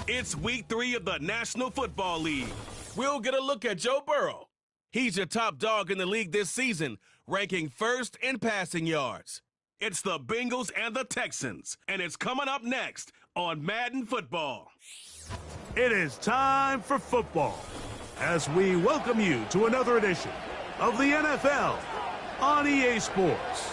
It's week 3 of the National Football League. We'll get a look at Joe Burrow. He's your top dog in the league this season, ranking first in passing yards. It's the Bengals and the Texans, and it's coming up next on Madden Football. It is time for football as we welcome you to another edition of the NFL on EA Sports.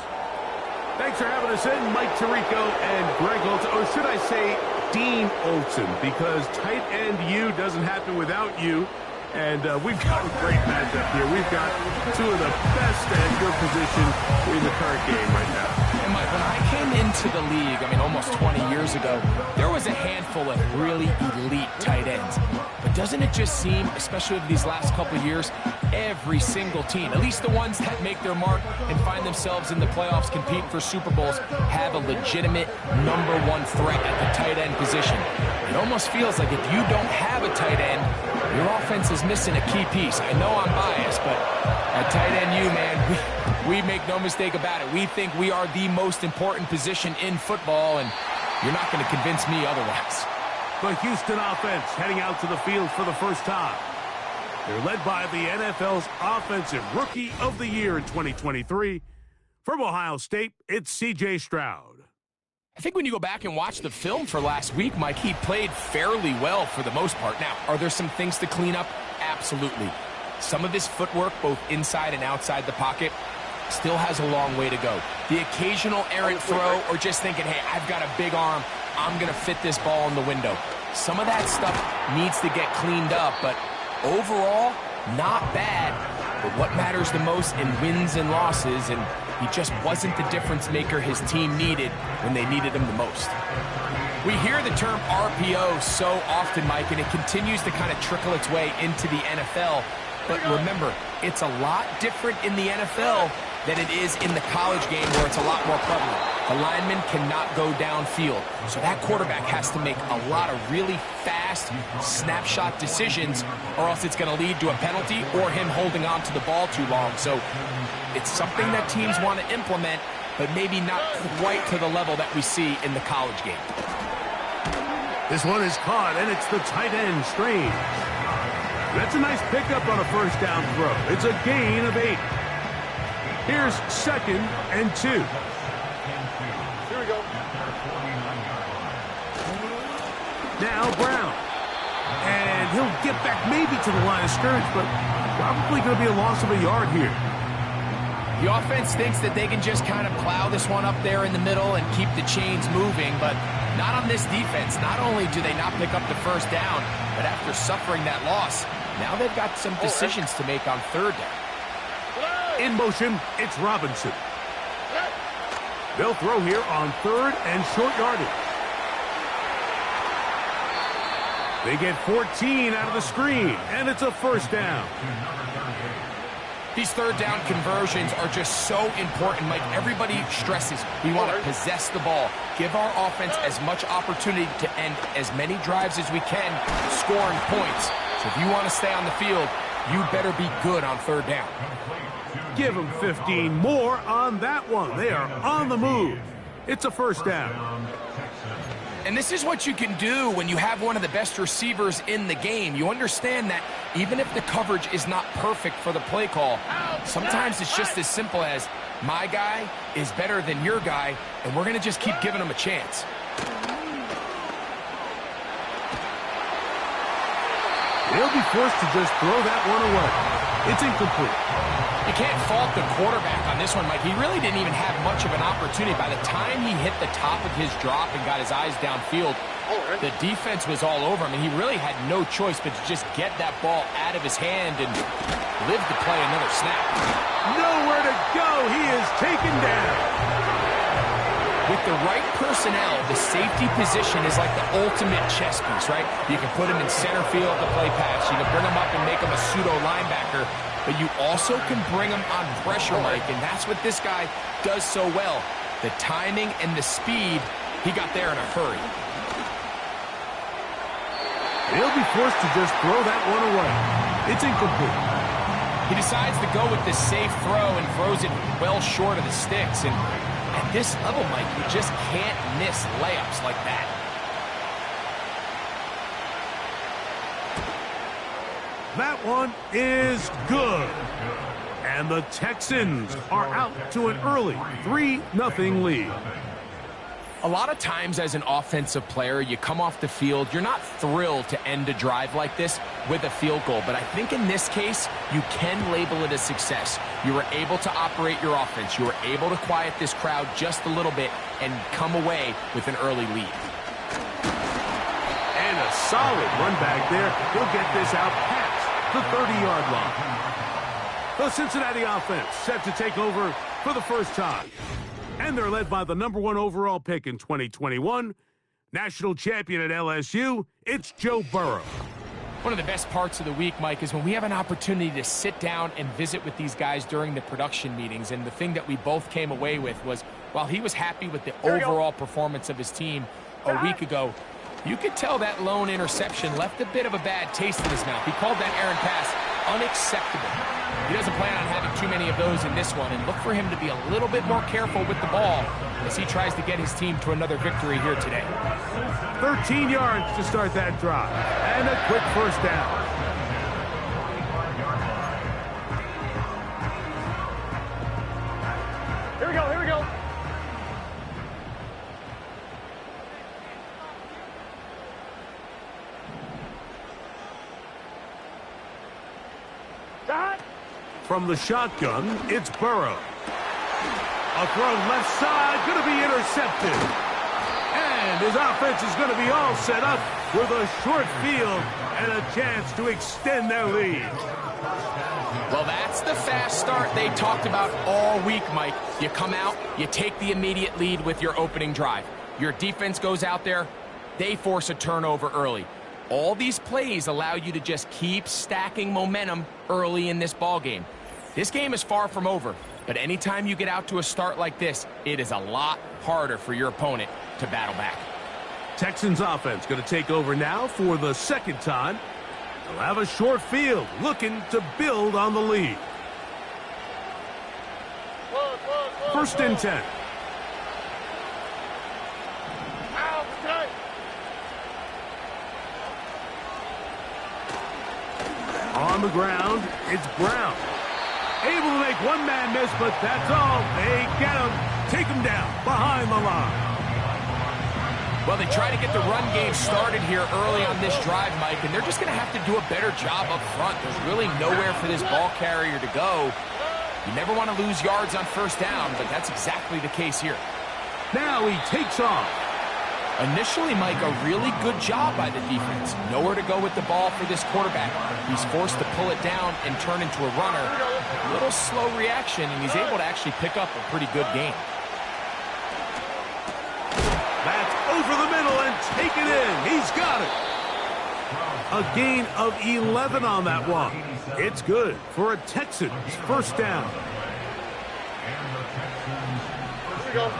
Thanks for having us in, Mike Tirico and Greg Olsen, or should I say Dean Olsen, because tight end U doesn't happen without you. And we've got a great matchup here. We've got two of the best at your position in the current game right now. And Mike, when I came into the league, almost 20 years ago, there was a handful of really elite tight ends. But doesn't it just seem, especially over these last couple of years, every single team, at least the ones that make their mark and find themselves in the playoffs, compete for Super Bowls, have a legitimate #1 threat at the tight end position. It almost feels like if you don't have a tight end, your offense is missing a key piece. I know I'm biased, but at tight end, we make no mistake about it. We think we are the most important position in football, and you're not going to convince me otherwise. The Houston offense heading out to the field for the first time. They're led by the NFL's Offensive Rookie of the Year in 2023. From Ohio State, it's C.J. Stroud. I think when you go back and watch the film for last week, Mike, he played fairly well for the most part. Now, are there some things to clean up? Absolutely. Some of his footwork, both inside and outside the pocket, still has a long way to go. The occasional errant throw or just thinking, hey, I've got a big arm, I'm going to fit this ball in the window. Some of that stuff needs to get cleaned up, but overall, not bad. But what matters the most in wins and losses, and he just wasn't the difference maker his team needed when they needed him the most. We hear the term RPO so often, Mike, and it continues to kind of trickle its way into the NFL. But remember, it's a lot different in the NFL than it is in the college game where it's a lot more prevalent. The lineman cannot go downfield, so that quarterback has to make a lot of really fast snapshot decisions, or else it's going to lead to a penalty or him holding on to the ball too long. So it's something that teams want to implement, but maybe not quite to the level that we see in the college game. This one is caught, and it's the tight end, Strange. That's a nice pickup on a first down throw. It's a gain of 8. Here's 2nd and 2. Here we go. Now Brown. And he'll get back maybe to the line of scrimmage, but probably going to be a loss of a yard here. The offense thinks that they can just kind of plow this one up there in the middle and keep the chains moving, but not on this defense. Not only do they not pick up the first down, but after suffering that loss, now they've got some decisions to make on 3rd down. In motion, it's Robinson. They'll throw here on 3rd and short yardage. They get 14 out of the screen, and it's a first down. These 3rd down conversions are just so important, Mike. Everybody stresses we want to possess the ball, give our offense as much opportunity to end as many drives as we can, scoring points. So if you want to stay on the field, you better be good on third down. Give them 15 more on that one. They are on the move. It's a first down. And this is what you can do when you have one of the best receivers in the game. You understand that even if the coverage is not perfect for the play call, sometimes it's just as simple as, my guy is better than your guy, and we're going to just keep giving him a chance. They'll be forced to just throw that one away. It's incomplete. You can't fault the quarterback on this one, Mike. He really didn't even have much of an opportunity. By the time he hit the top of his drop and got his eyes downfield, the defense was all over him, and he really had no choice but to just get that ball out of his hand and live to play another snap. Nowhere to go. He is taken down. With the right personnel, the safety position is like the ultimate chess piece, right? You can put him in center field to play pass. You can bring him up and make him a pseudo linebacker. But you also can bring him on pressure, Mike, and that's what this guy does so well. The timing and the speed, he got there in a hurry. They'll be forced to just throw that one away. It's incomplete. He decides to go with the safe throw and throws it well short of the sticks. And at this level, Mike, you just can't miss layups like that. That one is good. And the Texans are out to an early 3-0 lead. A lot of times as an offensive player, you come off the field, you're not thrilled to end a drive like this with a field goal. But I think in this case, you can label it a success. You were able to operate your offense. You were able to quiet this crowd just a little bit and come away with an early lead. And a solid run back there. He'll get this out past the 30-yard line. The Cincinnati offense set to take over for the first time. And they're led by the #1 overall pick in 2021, national champion at LSU, it's Joe Burrow. One of the best parts of the week, Mike, is when we have an opportunity to sit down and visit with these guys during the production meetings. And the thing that we both came away with was, while he was happy with the overall performance of his team a week ago, you could tell that lone interception left a bit of a bad taste in his mouth. He called that errant pass unacceptable. He doesn't plan on having too many of those in this one, and look for him to be a little bit more careful with the ball as he tries to get his team to another victory here today. 13 yards to start that drive, and a quick first down. Here we go, here we go. From the shotgun, it's Burrow. A throw left side, going to be intercepted. And his offense is going to be all set up with a short field and a chance to extend their lead. Well, that's the fast start they talked about all week, Mike. You come out, you take the immediate lead with your opening drive. Your defense goes out there, they force a turnover early. All these plays allow you to just keep stacking momentum early in this ball game. This game is far from over, but anytime you get out to a start like this, it is a lot harder for your opponent to battle back. Texans offense going to take over now for the second time. They'll have a short field, looking to build on the lead. First and 10. On the ground, it's Brown. Able to make one man miss, but that's all. They get him, take him down behind the line. Well, they try to get the run game started here early on this drive, Mike, and they're just going to have to do a better job up front. There's really nowhere for this ball carrier to go. You never want to lose yards on first down, but that's exactly the case here. Now he takes off. Initially, Mike, a really good job by the defense. Nowhere to go with the ball for this quarterback. He's forced to pull it down and turn into a runner. A little slow reaction, and he's able to actually pick up a pretty good game. That's over the middle and take it in. He's got it. A gain of 11 on that one. It's good for a Texans first down. Here we go.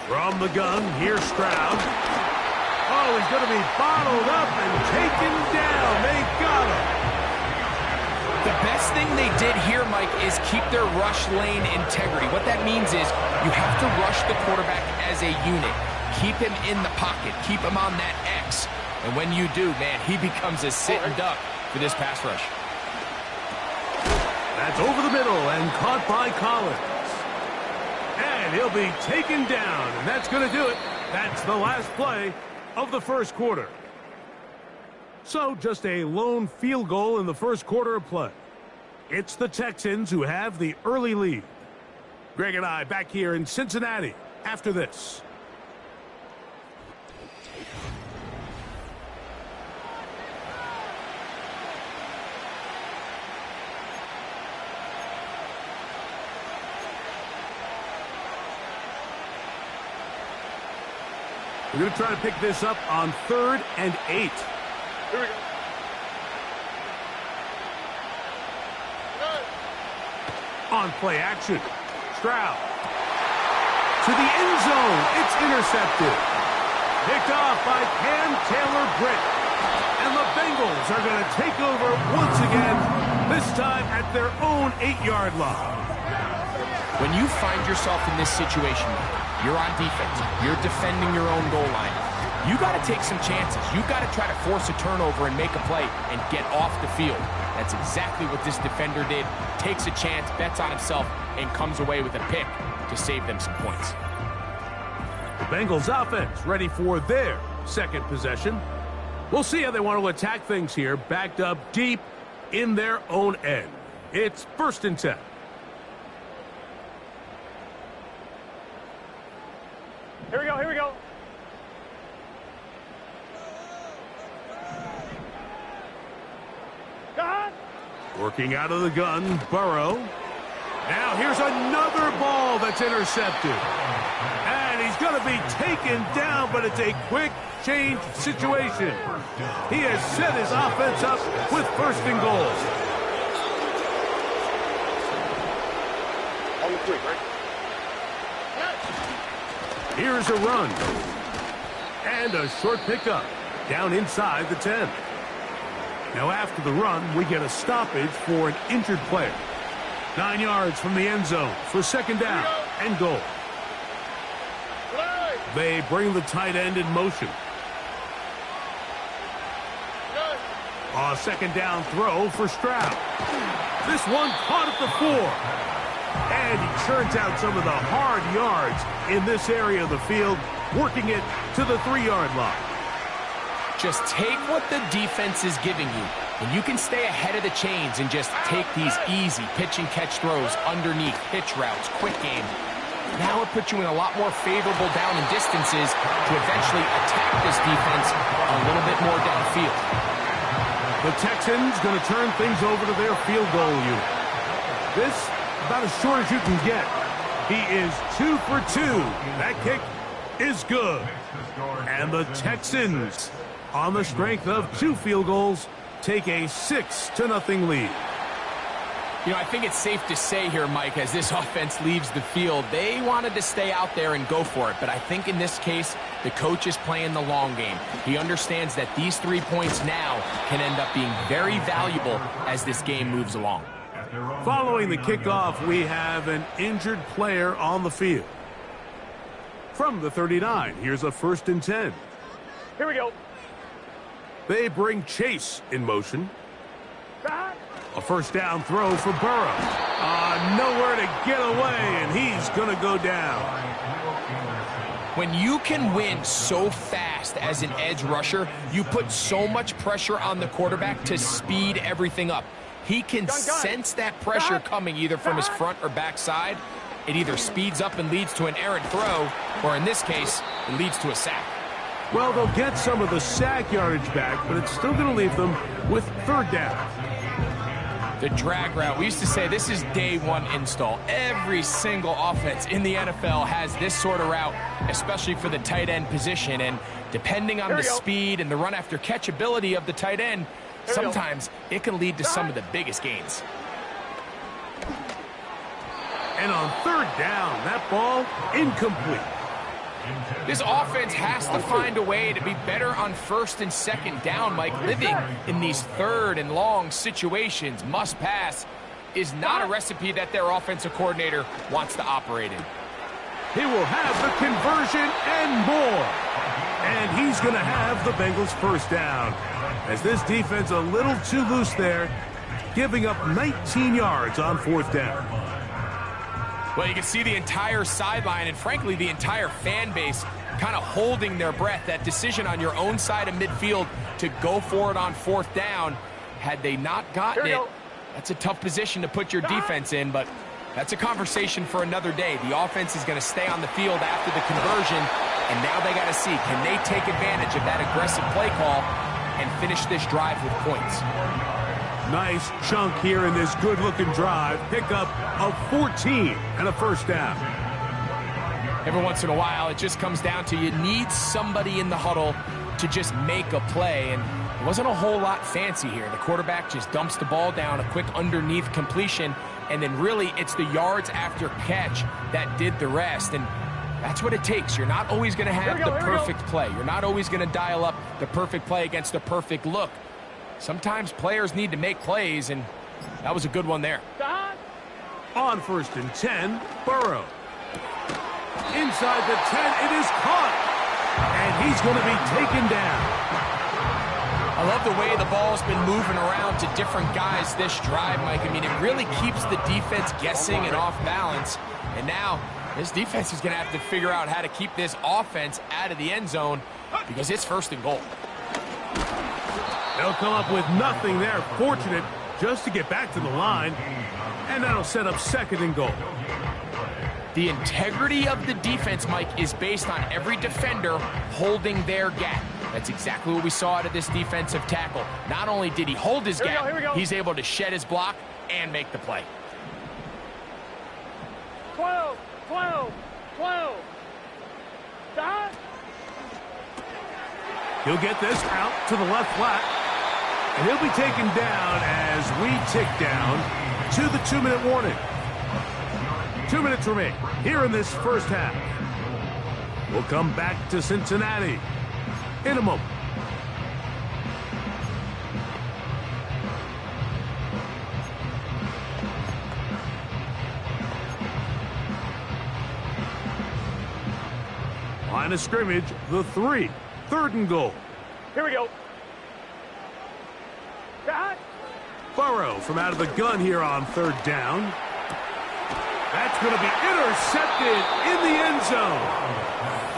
From the gun, here's Stroud. Oh, he's going to be bottled up and taken down. They got him. The best thing they did here, Mike, is keep their rush lane integrity. What that means is you have to rush the quarterback as a unit. Keep him in the pocket. Keep him on that X. And when you do, man, he becomes a sitting duck for this pass rush. That's over the middle and caught by Collins. And he'll be taken down, and that's going to do it. That's the last play of the first quarter. So just a lone field goal in the first quarter of play. It's the Texans who have the early lead. Greg and I back here in Cincinnati after this. We're going to try to pick this up on 3rd and 8. Here we go. On play action. Stroud. To the end zone. It's intercepted. Picked off by Cam Taylor-Britt. And the Bengals are going to take over once again, this time at their own 8-yard line. When you find yourself in this situation, you're on defense, you're defending your own goal line, you got to take some chances. You got to try to force a turnover and make a play and get off the field. That's exactly what this defender did. Takes a chance, bets on himself, and comes away with a pick to save them some points. The Bengals offense ready for their second possession. We'll see how they want to attack things here, backed up deep in their own end. It's 1st and 10. Here we go, here we go. Working out of the gun, Burrow. Now here's another ball that's intercepted. And he's going to be taken down, but it's a quick change situation. He has set his offense up with 1st and goal. On the 3, right? Here's a run. And a short pickup down inside the 10. Now after the run, we get a stoppage for an injured player. 9 yards from the end zone for 2nd down and goal. They bring the tight end in motion. A 2nd down throw for Stroud. This one caught at the 4. And he churns out some of the hard yards in this area of the field, working it to the 3-yard line. Just take what the defense is giving you, and you can stay ahead of the chains and just take these easy pitch-and-catch throws underneath, pitch routes, quick game. Now it puts you in a lot more favorable down and distances to eventually attack this defense a little bit more downfield. The Texans going to turn things over to their field goal unit. This about as short as you can get. He is 2 for 2. That kick is good. And the Texans, on the strength of 2 field goals, take a 6-0 lead. You know, I think it's safe to say here, Mike, as this offense leaves the field, they wanted to stay out there and go for it. But I think in this case, the coach is playing the long game. He understands that these 3 points now can end up being very valuable as this game moves along. Following the kickoff, we have an injured player on the field. From the 39, here's a 1st and 10. Here we go. They bring Chase in motion. A 1st down throw for Burrow. Nowhere to get away, and he's going to go down. When you can win so fast as an edge rusher, you put so much pressure on the quarterback to speed everything up. He can sense that pressure coming either from his front or back side. It either speeds up and leads to an errant throw, or in this case, it leads to a sack. Well, they'll get some of the sack yardage back, but it's still going to leave them with 3rd down. The drag route. We used to say this is day 1 install. Every single offense in the NFL has this sort of route, especially for the tight end position. And depending on the speed and the run after catch ability of the tight end, sometimes it can lead to some of the biggest gains. And on 3rd down, that ball incomplete. This offense has to find a way to be better on first and second down, Mike. Living in these third and long situations, must pass, is not a recipe that their offensive coordinator wants to operate in. He will have the conversion and more. And he's going to have the Bengals first down. As this defense a little too loose there, giving up 19 yards on fourth down. Well, you can see the entire sideline and, frankly, the entire fan base kind of holding their breath. That decision on your own side of midfield to go for it on fourth down, had they not gotten it, that's a tough position to put your defense in, but that's a conversation for another day. The offense is going to stay on the field after the conversion, and now they got to see, can they take advantage of that aggressive play call and finish this drive with points? Nice chunk here in this good-looking drive. Pickup of 14 and a first down. Every once in a while, it just comes down to you need somebody in the huddle to just make a play, and it wasn't a whole lot fancy here. The quarterback just dumps the ball down, a quick underneath completion, and then really it's the yards after catch that did the rest, and that's what it takes. You're not always going to have the perfect play. You're not always going to dial up the perfect play against the perfect look. Sometimes players need to make plays, and that was a good one there. On first and 10, Burrow. Inside the 10, it is caught. And he's going to be taken down. I love the way the ball's been moving around to different guys this drive, Mike. I mean, it really keeps the defense guessing and off balance. And now this defense is going to have to figure out how to keep this offense out of the end zone because it's first and goal. They'll come up with nothing there. Fortunate just to get back to the line. And that'll set up second and goal. The integrity of the defense, Mike, is based on every defender holding their gap. That's exactly what we saw out of this defensive tackle. Not only did he hold his gap, he's able to shed his block and make the play. 12, 12, 12. Stop. He'll get this out to the left flat. And he'll be taken down as we tick down to the 2-minute warning. 2 minutes remain here in this first half. We'll come back to Cincinnati in a moment. Line of scrimmage, the 3. Third and goal. Here we go. Stop. Burrow from out of the gun here on third down. That's going to be intercepted in the end zone.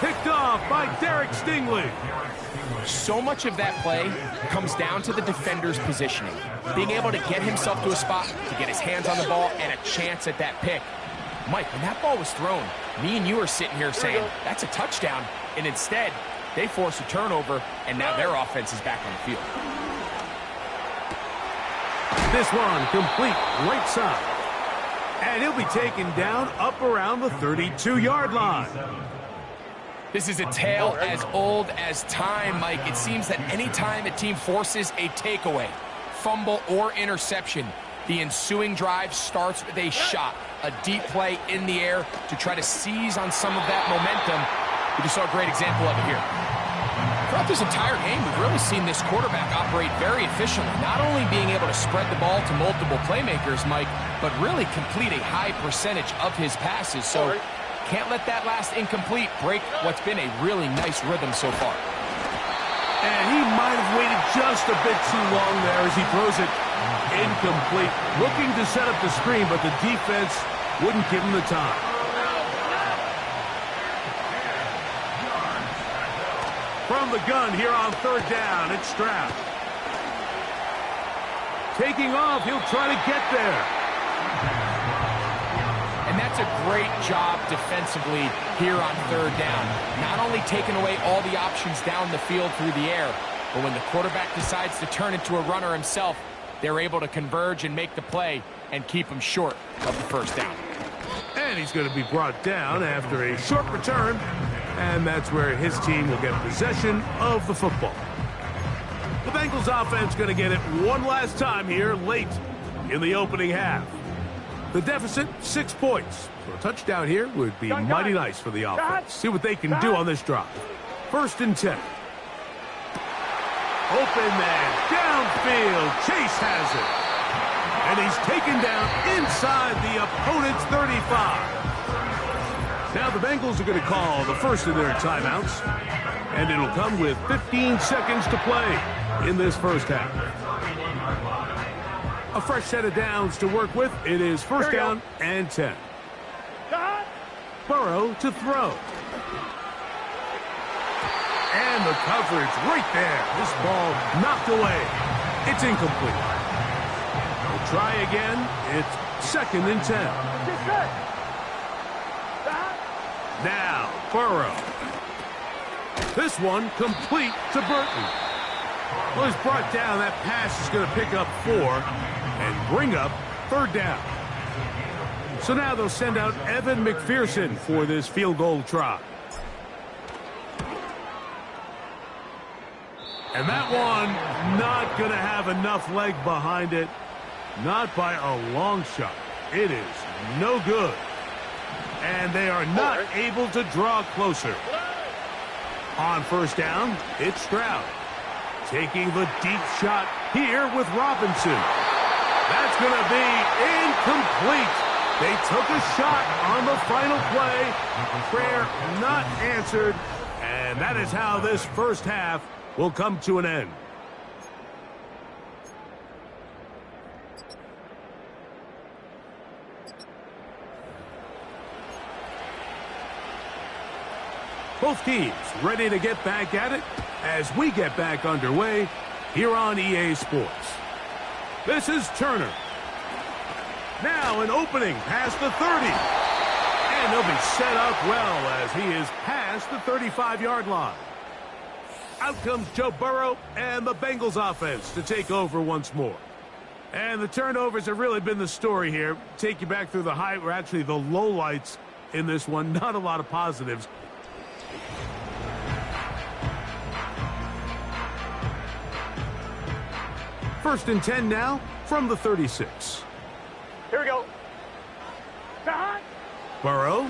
Picked off by Derek Stingley. So much of that play comes down to the defender's positioning. Being able to get himself to a spot, to get his hands on the ball, and a chance at that pick. Mike, when that ball was thrown, me and you are sitting here saying, that's a touchdown. And instead, they force a turnover, and now their offense is back on the field. This one complete right side. And he'll be taken down up around the 32-yard line. This is a tale as old as time, Mike. It seems that any time a team forces a takeaway, fumble, or interception, the ensuing drive starts with a shot, a deep play in the air to try to seize on some of that momentum. We just saw a great example of it here. Throughout this entire game, we've really seen this quarterback operate very efficiently, not only being able to spread the ball to multiple playmakers, Mike, but really complete a high percentage of his passes. So can't let that last incomplete break what's been a really nice rhythm so far. And he might have waited just a bit too long there as he throws it incomplete. Looking to set up the screen, but the defense wouldn't give him the time. From the gun here on third down, it's Stroud. Taking off, he'll try to get there. And that's a great job defensively here on third down. Not only taking away all the options down the field through the air, but when the quarterback decides to turn into a runner himself, they're able to converge and make the play and keep him short of the first down. And he's going to be brought down after a short return, and that's where his team will get possession of the football. The Bengals offense going to get it one last time here late in the opening half. The deficit, 6 points. So a touchdown here would be mighty nice for the offense. See what they can do on this drive. 1st and 10. Open man, downfield. Chase has it. And he's taken down inside the opponent's 35. Now the Bengals are going to call the first of their timeouts. And it'll come with 15 seconds to play in this first half. A fresh set of downs to work with. It is 1st down and 10. Burrow to throw. And the coverage right there. This ball knocked away. It's incomplete. We'll try again. It's 2nd and 10. Now, Burrow. This one complete to Burton. Well, he's brought down. That pass is going to pick up 4 and bring up 3rd down. So now they'll send out Evan McPherson for this field goal try. And that one not going to have enough leg behind it. Not by a long shot. It is no good. And they are not able to draw closer. On 1st down, it's Stroud. Taking the deep shot here with Robinson. That's going to be incomplete. They took a shot on the final play. Prayer not answered. And that is how this first half will come to an end. Both teams ready to get back at it as we get back underway here on EA Sports. This is Turner. Now an opening past the 30. And he'll be set up well as he is past the 35-yard line. Out comes Joe Burrow and the Bengals offense to take over once more. And the turnovers have really been the story here. Take you back through the high, or actually the lowlights in this one. Not a lot of positives. First and 10 now from the 36. Here we go. Burrow.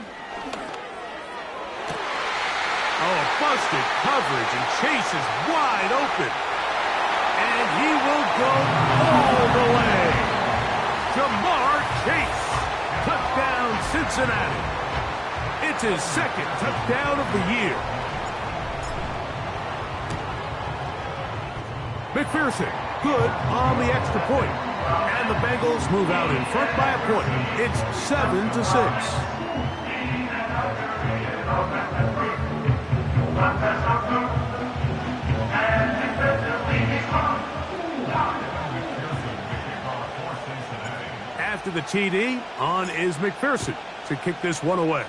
Oh, busted coverage, and Chase is wide open. And he will go all the way. Jamar Chase. Touchdown, Cincinnati. It's his 2nd touchdown of the year. McPherson, good on the extra point. And the Bengals move out in front by a point. It's 7-6. After the TD, on is McPherson to kick this one away.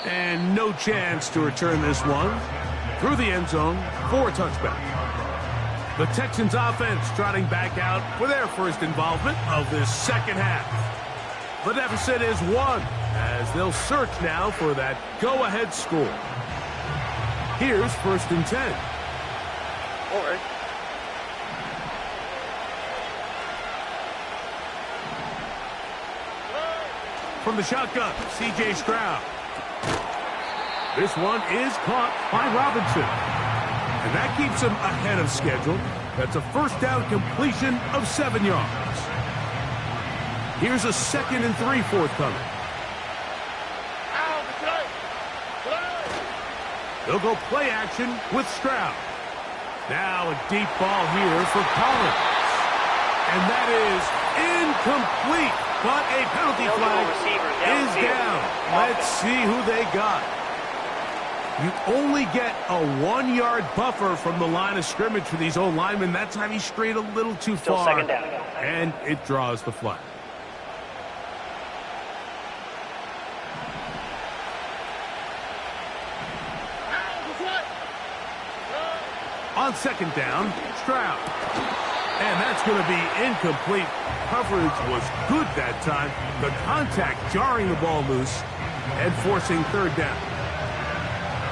And no chance to return this one through the end zone for a touchback. The Texans offense trotting back out for their first involvement of this second half. The deficit is 1 as they'll search now for that go-ahead score. Here's 1st and 10. All right. From the shotgun, C.J. Stroud. This one is caught by Robinson. And that keeps him ahead of schedule. That's a 1st down completion of 7 yards. Here's a 2nd and 3 forthcoming. They'll go play action with Stroud. Now a deep ball here for Collins. And that is incomplete. But a penalty flag is down. Let's see who they got. You only get a 1-yard buffer from the line of scrimmage for these old linemen. That time he strayed a little too far. 2nd down. And it draws the flag. On 2nd down, Stroud. And that's going to be incomplete. Coverage was good that time. The contact jarring the ball loose and forcing 3rd down.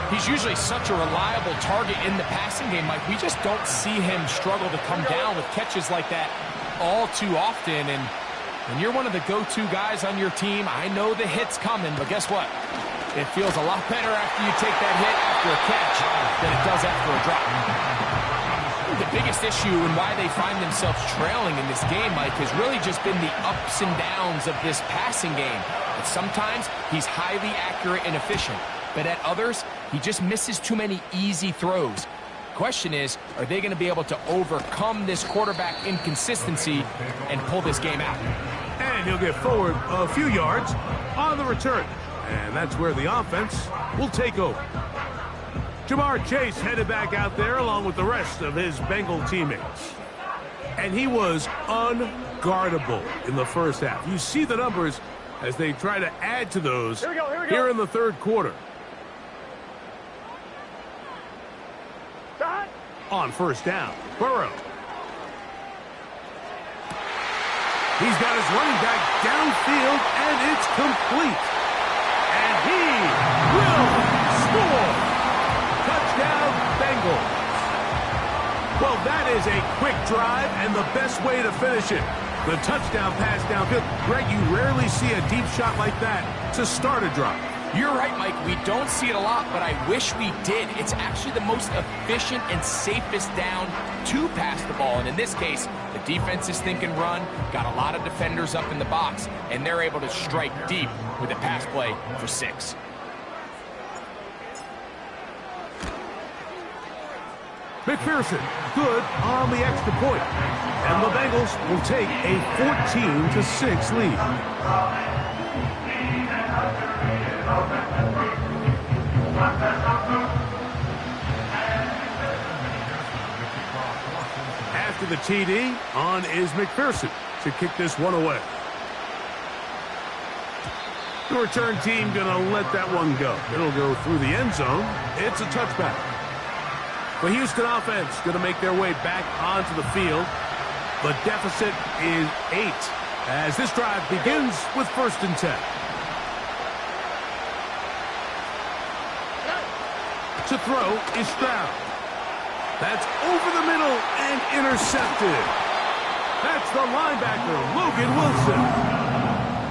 He's usually such a reliable target in the passing game, Mike. We just don't see him struggle to come down with catches like that. all too often, and when you're one of the go-to guys on your team, I know the hit's coming, but guess what? It feels a lot better after you take that hit after a catch than it does after a drop. The biggest issue and why they find themselves trailing in this game, Mike, has really just been the ups and downs of this passing game. But sometimes he's highly accurate and efficient, but at others, he just misses too many easy throws. Question is, are they going to be able to overcome this quarterback inconsistency and pull this game out? And he'll get forward a few yards on the return. And that's where the offense will take over. Jamar Chase headed back out there along with the rest of his Bengal teammates. And he was unguardable in the first half. You see the numbers as they try to add to those here in the third quarter. On first down, Burrow. He's got his running back downfield, and it's complete. And he will score. Touchdown, Bengals. Well, that is a quick drive and the best way to finish it. The touchdown pass downfield. Greg, you rarely see a deep shot like that to start a drive. You're right, Mike. We don't see it a lot, but I wish we did. It's actually the most efficient and safest down to pass the ball. And in this case, the defense is thinking run, got a lot of defenders up in the box, and they're able to strike deep with a pass play for 6. McPherson, good on the extra point. And the Bengals will take a 14-6 lead. After the TD, on is McPherson to kick this one away. The return team going to let that one go. It'll go through the end zone. It's a touchback. The Houston offense going to make their way back onto the field. The deficit is 8 as this drive begins with 1st and 10. To throw is Stroud. That's over the middle and intercepted. That's the linebacker, Logan Wilson.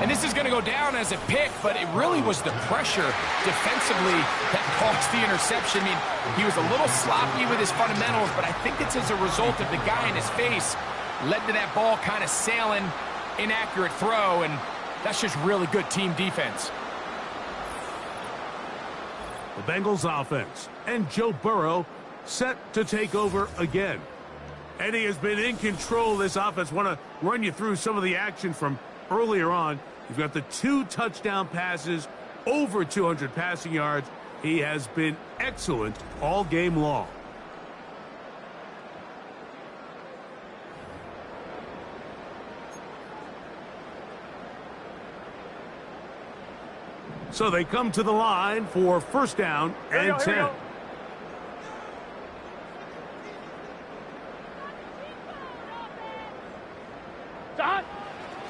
And this is going to go down as a pick, but it really was the pressure defensively that caused the interception. I mean, he was a little sloppy with his fundamentals, but I think it's as a result of the guy in his face led to that ball kind of sailing, inaccurate throw, and that's just really good team defense. The Bengals offense and Joe Burrow set to take over again. And he has been in control of this offense. Want to run you through some of the action from earlier on. You've got the 2 touchdown passes, over 200 passing yards. He has been excellent all game long. So they come to the line for 1st down and 10.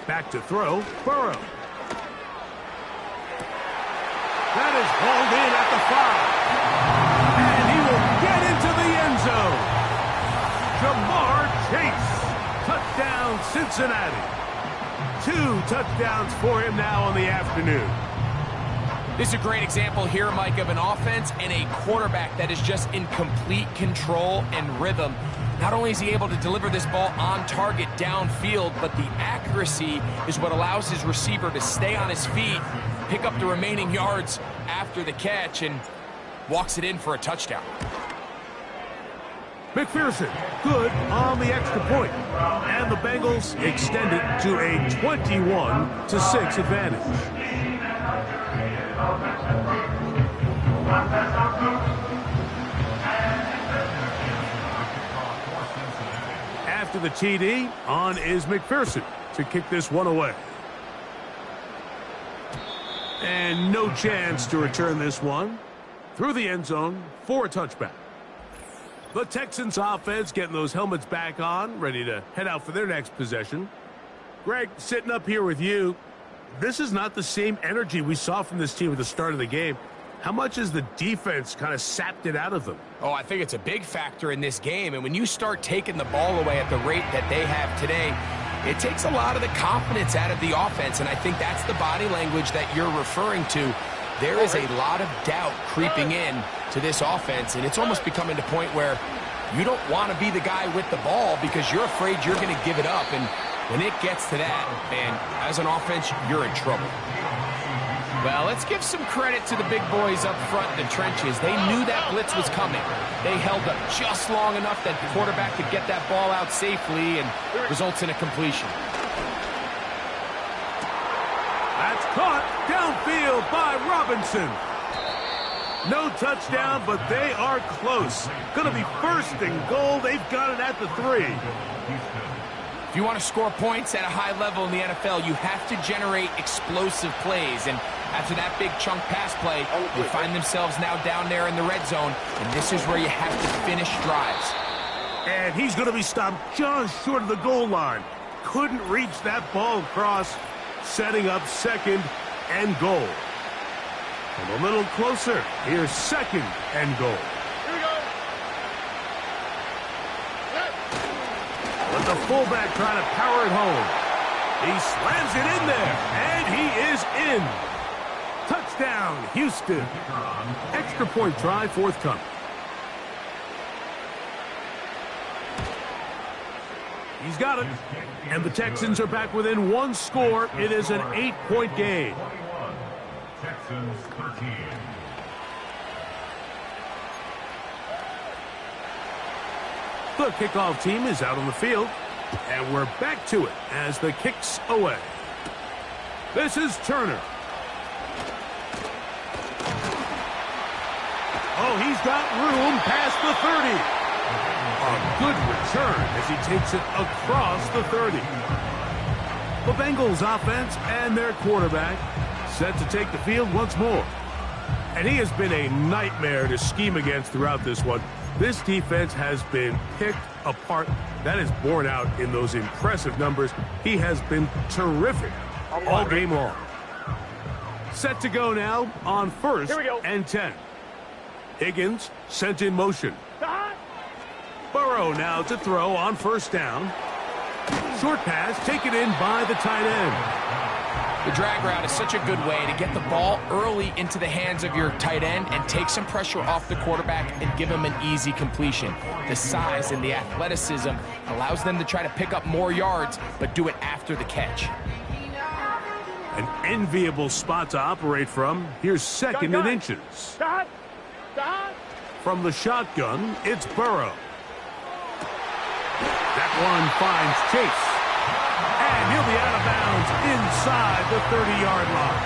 Back to throw, Burrow. That is hauled in at the 5. And he will get into the end zone. Jamar Chase, touchdown, Cincinnati. 2 touchdowns for him now on the afternoon. This is a great example here, Mike, of an offense and a quarterback that is just in complete control and rhythm. Not only is he able to deliver this ball on target downfield, but the accuracy is what allows his receiver to stay on his feet, pick up the remaining yards after the catch, and walks it in for a touchdown. McPherson, good on the extra point. And the Bengals extend it to a 21-6 advantage. After the TD, on is McPherson to kick this one away. And no chance to return this one through the end zone for a touchback. The Texans offense getting those helmets back on, ready to head out for their next possession. Greg, sitting up here with you, this is not the same energy we saw from this team at the start of the game. How much has the defense kind of sapped it out of them? Oh, I think it's a big factor in this game. And when you start taking the ball away at the rate that they have today, It takes a lot of the confidence out of the offense, and I think that's the body language that you're referring to. There is a lot of doubt creeping in to this offense, and it's almost becoming to the point where you don't want to be the guy with the ball because you're afraid you're going to give it up. And when it gets to that, man, as an offense, you're in trouble. Well, let's give some credit to the big boys up front in the trenches. They knew that blitz was coming. They held up just long enough that the quarterback could get that ball out safely and results in a completion. That's caught downfield by Robinson. No touchdown, but they are close. Going to be first and goal. They've got it at the 3. If you want to score points at a high level in the NFL, you have to generate explosive plays. And after that big chunk pass play, they find themselves now down there in the red zone. And this is where you have to finish drives. And he's going to be stopped just short of the goal line. Couldn't reach that ball across, setting up second and goal. And a little closer. Here's second and goal. Here we go. With the fullback trying to power it home. He slams it in there, and he is in. Touchdown, Houston. Extra point try forthcoming. He's got it. And the Texans are back within 1 score. It is an 8-point game. Texans 13. The kickoff team is out on the field, and we're back to it as the kick's away. This is Turner. Oh, he's got room past the 30. A good return as he takes it across the 30. The Bengals offense and their quarterback set to take the field once more. And he has been a nightmare to scheme against throughout this one. This defense has been picked apart. That is borne out in those impressive numbers. He has been terrific all game long. Set to go now on 1st and 10. Higgins sent in motion. Burrow now to throw on 1st down. Short pass taken in by the tight end. The drag route is such a good way to get the ball early into the hands of your tight end and take some pressure off the quarterback and give him an easy completion. The size and the athleticism allows them to try to pick up more yards, but do it after the catch. An enviable spot to operate from. Here's second and inches. From the shotgun, it's Burrow. That one finds Chase. And he'll be out of bounds inside the 30-yard line.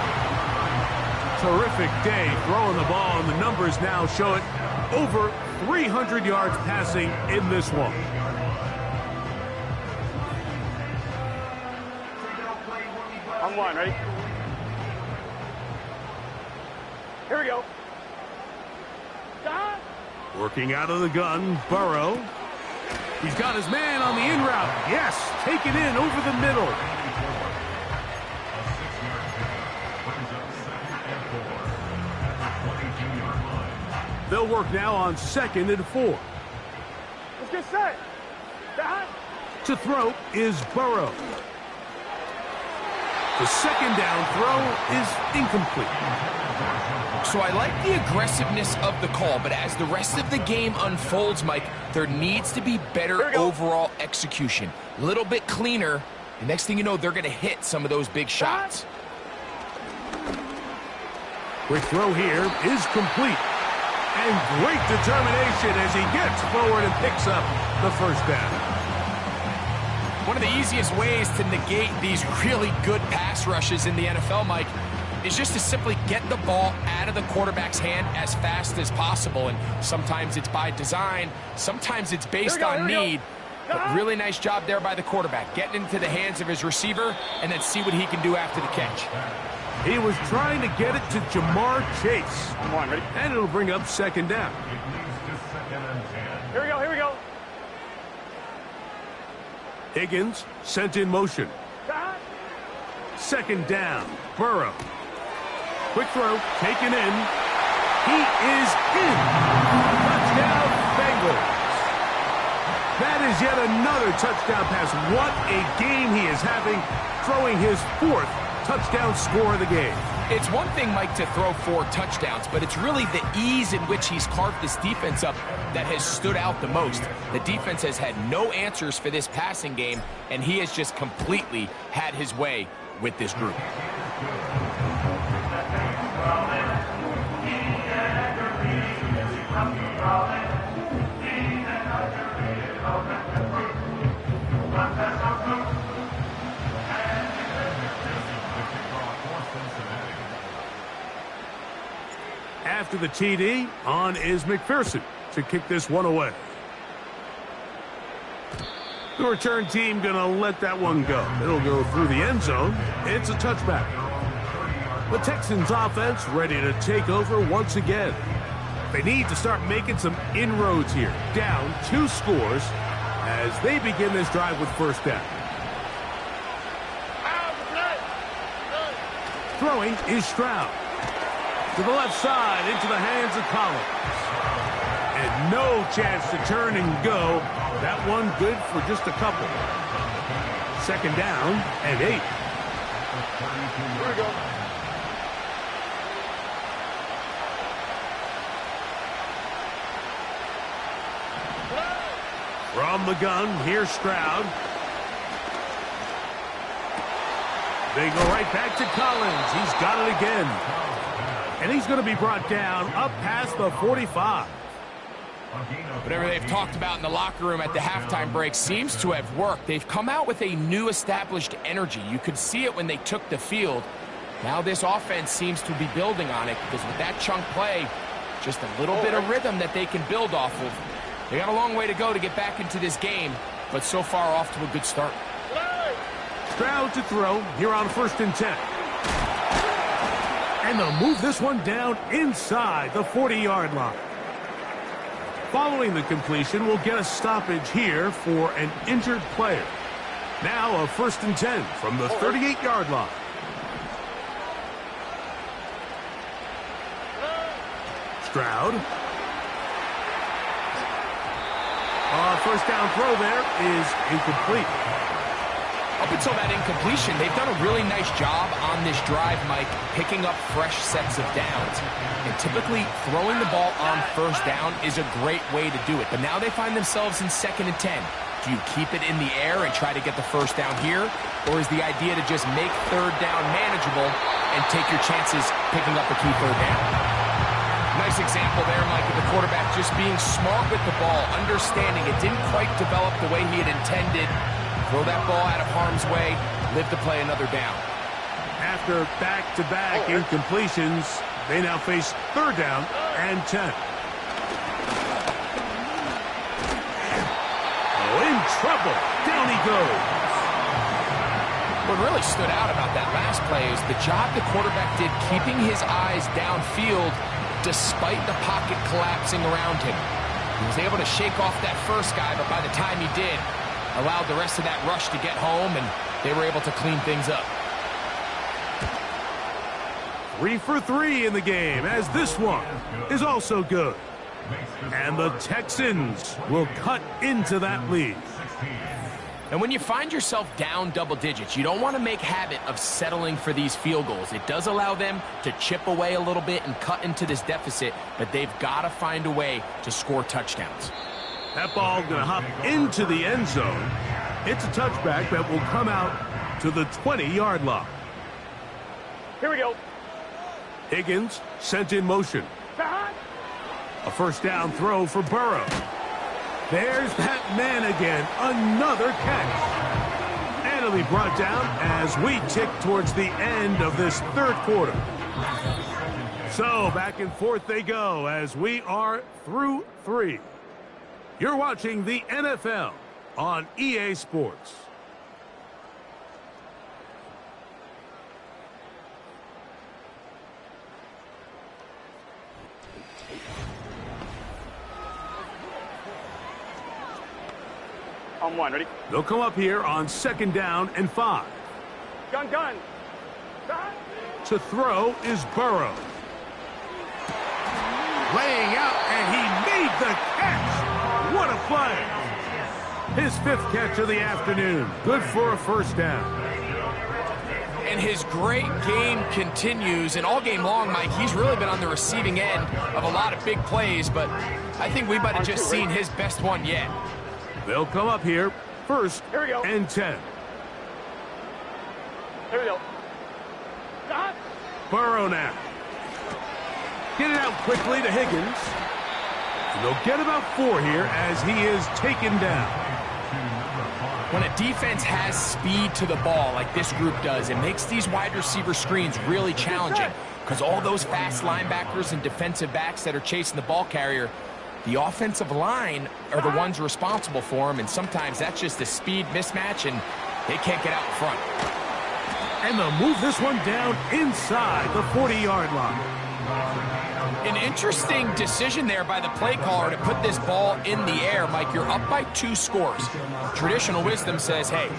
Terrific day throwing the ball, and the numbers now show it. Over 300 yards passing in this one. On 1, ready? Here we go. Working out of the gun, Burrow. He's got his man on the in route. Yes, taken in over the middle. They'll work now on 2nd and 4. Let's get set. To throw is Burrow. The 2nd down throw is incomplete. So I like the aggressiveness of the call, but as the rest of the game unfolds, Mike, there needs to be better overall execution. A little bit cleaner. The next thing you know, they're going to hit some of those big shots. Quick throw here is complete. And great determination as he gets forward and picks up the 1st down. One of the easiest ways to negate these really good pass rushes in the NFL, Mike, is just to simply get the ball out of the quarterback's hand as fast as possible. And sometimes it's by design, sometimes it's based on need. But really nice job there by the quarterback, getting into the hands of his receiver and then see what he can do after the catch. He was trying to get it to Jamar Chase. Come on, ready? And it'll bring up 2nd down. Here we go, here we go. Higgins sent in motion. 2nd down, Burrow. Quick throw, taken in. He is in. Touchdown, Bengals. That is yet another touchdown pass. What a game he is having, throwing his 4th touchdown score of the game. It's one thing, Mike, to throw 4 touchdowns, but it's really the ease in which he's carved this defense up that has stood out the most. The defense has had no answers for this passing game, and he has just completely had his way with this group. After the TD, on is McPherson to kick this one away. The return team going to let that one go. It'll go through the end zone. It's a touchback. The Texans offense ready to take over once again. They need to start making some inroads here. Down 2 scores as they begin this drive with first down. Throwing is Stroud. To the left side, into the hands of Collins. And no chance to turn and go. That one good for just a couple. Second down and 8. Here we go. From the gun, here's Stroud. They go right back to Collins. He's got it again. And he's going to be brought down up past the 45. Whatever they've talked about in the locker room at the halftime break seems to have worked. They've come out with a new established energy. You could see it when they took the field. Now this offense seems to be building on it because with that chunk play, just a little bit of rhythm that they can build off of. They got a long way to go to get back into this game, but so far off to a good start. Stroud to throw here on 1st and 10. And they'll move this one down inside the 40-yard line. Following the completion, we'll get a stoppage here for an injured player. Now a 1st and 10 from the 38-yard line. Stroud. First down throw there is incomplete. Up until that incompletion, they've done a really nice job on this drive, Mike, picking up fresh sets of downs. And typically, throwing the ball on first down is a great way to do it. But now they find themselves in 2nd and 10. Do you keep it in the air and try to get the first down here? Or is the idea to just make 3rd down manageable and take your chances picking up a key 3rd down? Nice example there, Mike, of the quarterback just being smart with the ball, understanding it didn't quite develop the way he had intended. Throw that ball out of harm's way, live to play another down. After back-to-back incompletions, they now face 3rd down and 10. Oh, in trouble. Down he goes. What really stood out about that last play is the job the quarterback did keeping his eyes downfield despite the pocket collapsing around him. He was able to shake off that first guy, but by the time he did, allowed the rest of that rush to get home, and they were able to clean things up. 3 for 3 in the game, as this one is also good. And the Texans will cut into that lead. And when you find yourself down double digits, you don't want to make habit of settling for these field goals. It does allow them to chip away a little bit and cut into this deficit, but they've got to find a way to score touchdowns. That ball going to hop into the end zone. It's a touchback that will come out to the 20-yard line. Here we go. Higgins sent in motion. A first down throw for Burrow. There's that man again. Another catch. And it'll be brought down as we tick towards the end of this 3rd quarter. So back and forth they go as we are through 3. You're watching the NFL on EA Sports. On 1, ready? They'll come up here on 2nd down and 5. Gun. To throw is Burrow. Laying out, and he made the catch. What a play. His 5th catch of the afternoon. Good for a first down. And his great game continues, and all game long, Mike, he's really been on the receiving end of a lot of big plays, but I think we might have just seen his best one yet. They'll come up here, 1st and 10. Here we go. Stop. Burrow now. Get it out quickly to Higgins. And they'll get about 4 here as he is taken down. When a defense has speed to the ball like this group does, it makes these wide receiver screens really challenging because all those fast linebackers and defensive backs that are chasing the ball carrier, the offensive line are the ones responsible for them, and sometimes that's just a speed mismatch, and they can't get out in front. And they'll move this one down inside the 40-yard line. An interesting decision there by the play caller to put this ball in the air. Mike, you're up by 2 scores. Traditional wisdom says, hey,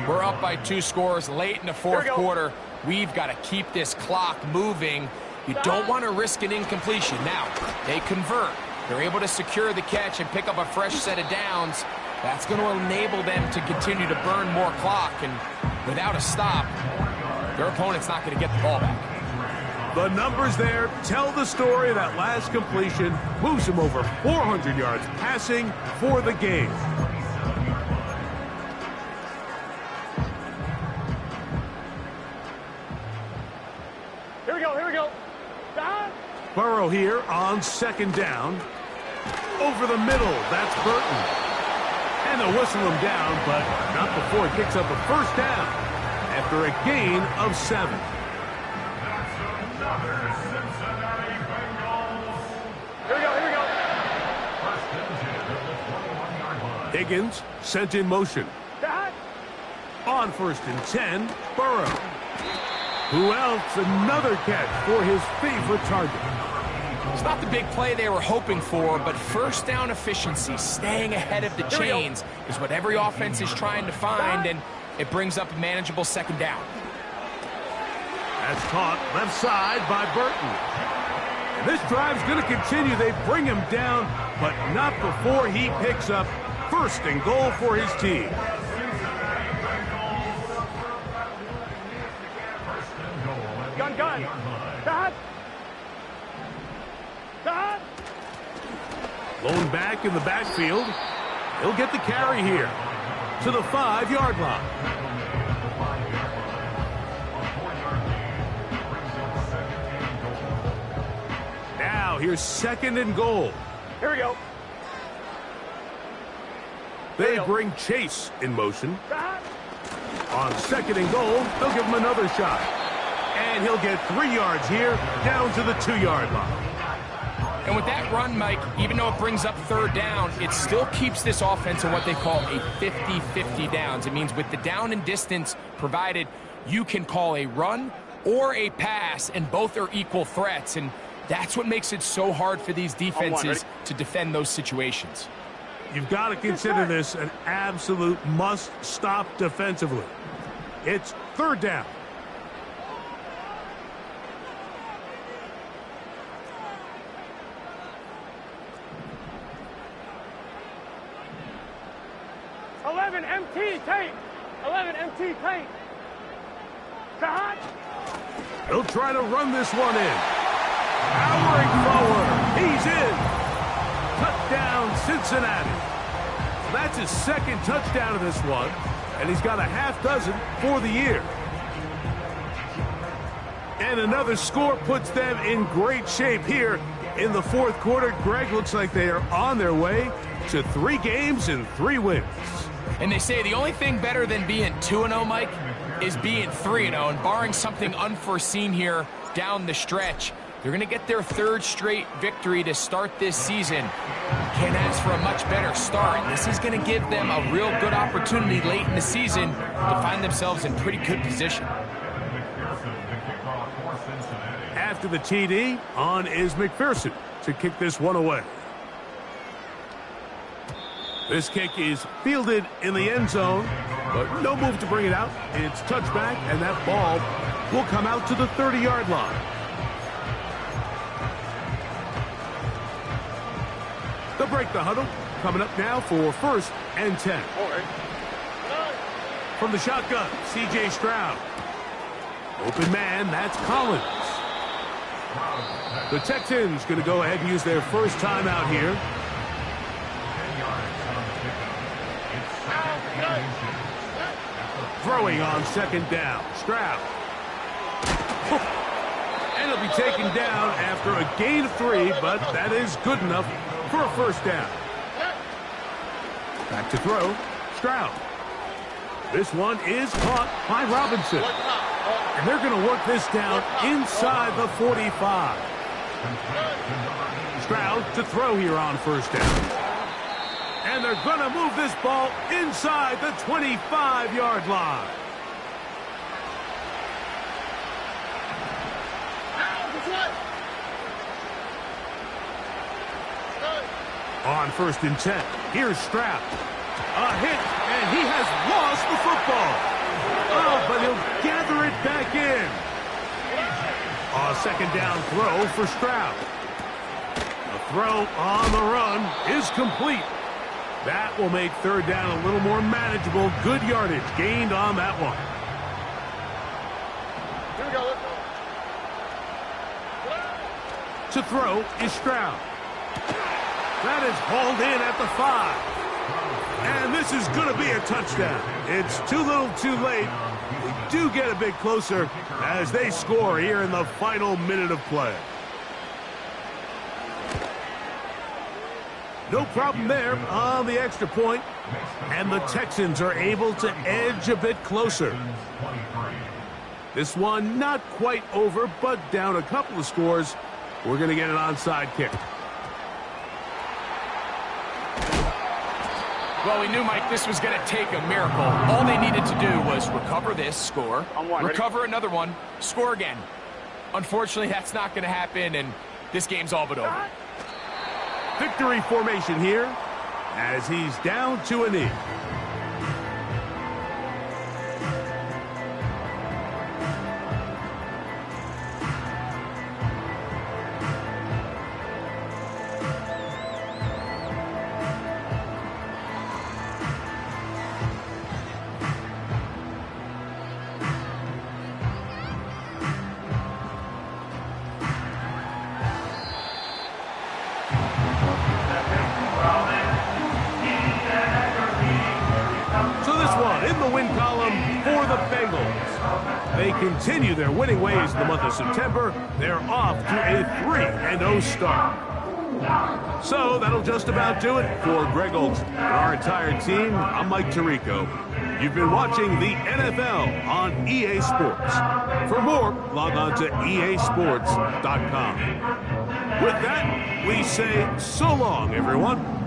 we're up by 2 scores late in the 4th quarter. We've got to keep this clock moving. You don't want to risk an incompletion. Now, they convert. They're able to secure the catch and pick up a fresh set of downs. That's going to enable them to continue to burn more clock, and without a stop, their opponent's not going to get the ball back. The numbers there tell the story. That last completion moves him over 400 yards passing for the game. Here we go. Here we go. Stop. Burrow here on 2nd down. Over the middle, that's Burton. And they'll whistle him down, but not before he picks up a first down after a gain of 7. Here we go. Here we go. Higgins sent in motion. Stop. On 1st and 10, Burrow. Who else? Another catch for his favorite target. It's not the big play they were hoping for, but first down efficiency, staying ahead of the chains, is what every offense is trying to find, and it brings up a manageable 2nd down. That's caught left side by Burton. And this drive's going to continue. They bring him down, but not before he picks up 1st and goal for his team. Gun. Stop. Stop. Lone back in the backfield. He'll get the carry here to the 5-yard line. Now here's 2nd and goal. Here we go. They bring Chase in motion. Stop. On 2nd and goal, they'll give him another shot. And he'll get 3 yards here, down to the 2-yard line. And with that run, Mike, even though it brings up 3rd down, it still keeps this offense in what they call a 50-50 downs. It means with the down and distance provided, you can call a run or a pass, and both are equal threats. And that's what makes it so hard for these defenses to defend those situations. You've got to consider this an absolute must-stop defensively. It's 3rd down. MT tape. 11 MT tape. Stop. He'll try to run this one in. Powering forward. He's in. Touchdown, Cincinnati. That's his 2nd touchdown of this one, and he's got a half dozen for the year. And another score puts them in great shape here in the 4th quarter. Greg, looks like they are on their way to 3 games and 3 wins. And they say the only thing better than being 2-0, Mike, is being 3-0. And barring something unforeseen here down the stretch, they're going to get their 3rd straight victory to start this season. Can't ask for a much better start. This is going to give them a real good opportunity late in the season to find themselves in pretty good position. After the TD, on is McPherson to kick this one away. This kick is fielded in the end zone, but no move to bring it out. It's touchback, and that ball will come out to the 30-yard line. They'll break the huddle coming up now for 1st and 10. From the shotgun, C.J. Stroud. Open man, that's Collins. The Texans going to go ahead and use their first timeout here. Throwing on 2nd down. Stroud. And it'll be taken down after a gain of 3, but that is good enough for a 1st down. Back to throw. Stroud. This one is caught by Robinson. And they're going to work this down inside the 45. Stroud to throw here on 1st down. And they're going to move this ball inside the 25-yard line. On 1st and 10, here's Stroud. A hit, and he has lost the football. Oh, but he'll gather it back in. A 2nd down throw for Stroud. The throw on the run is complete. That will make 3rd down a little more manageable. Good yardage gained on that one. Here we go, let's go. To throw is Stroud. That is hauled in at the 5. And this is going to be a touchdown. It's too little too late. We do get a bit closer as they score here in the final minute of play. No problem there on the extra point. And the Texans are able to edge a bit closer. This one not quite over, but down a couple of scores. We're going to get an onside kick. Well, we knew, Mike, this was going to take a miracle. All they needed to do was recover this, score, recover another one, score again. Unfortunately, that's not going to happen, and this game's all but over. Victory formation here as he's down to a knee. They continue their winning ways in the month of September. They're off to a 3-0 start. So that'll just about do it for Greg Olson and our entire team. I'm Mike Tirico. You've been watching the NFL on EA Sports. For more, log on to easports.com. With that, we say so long, everyone.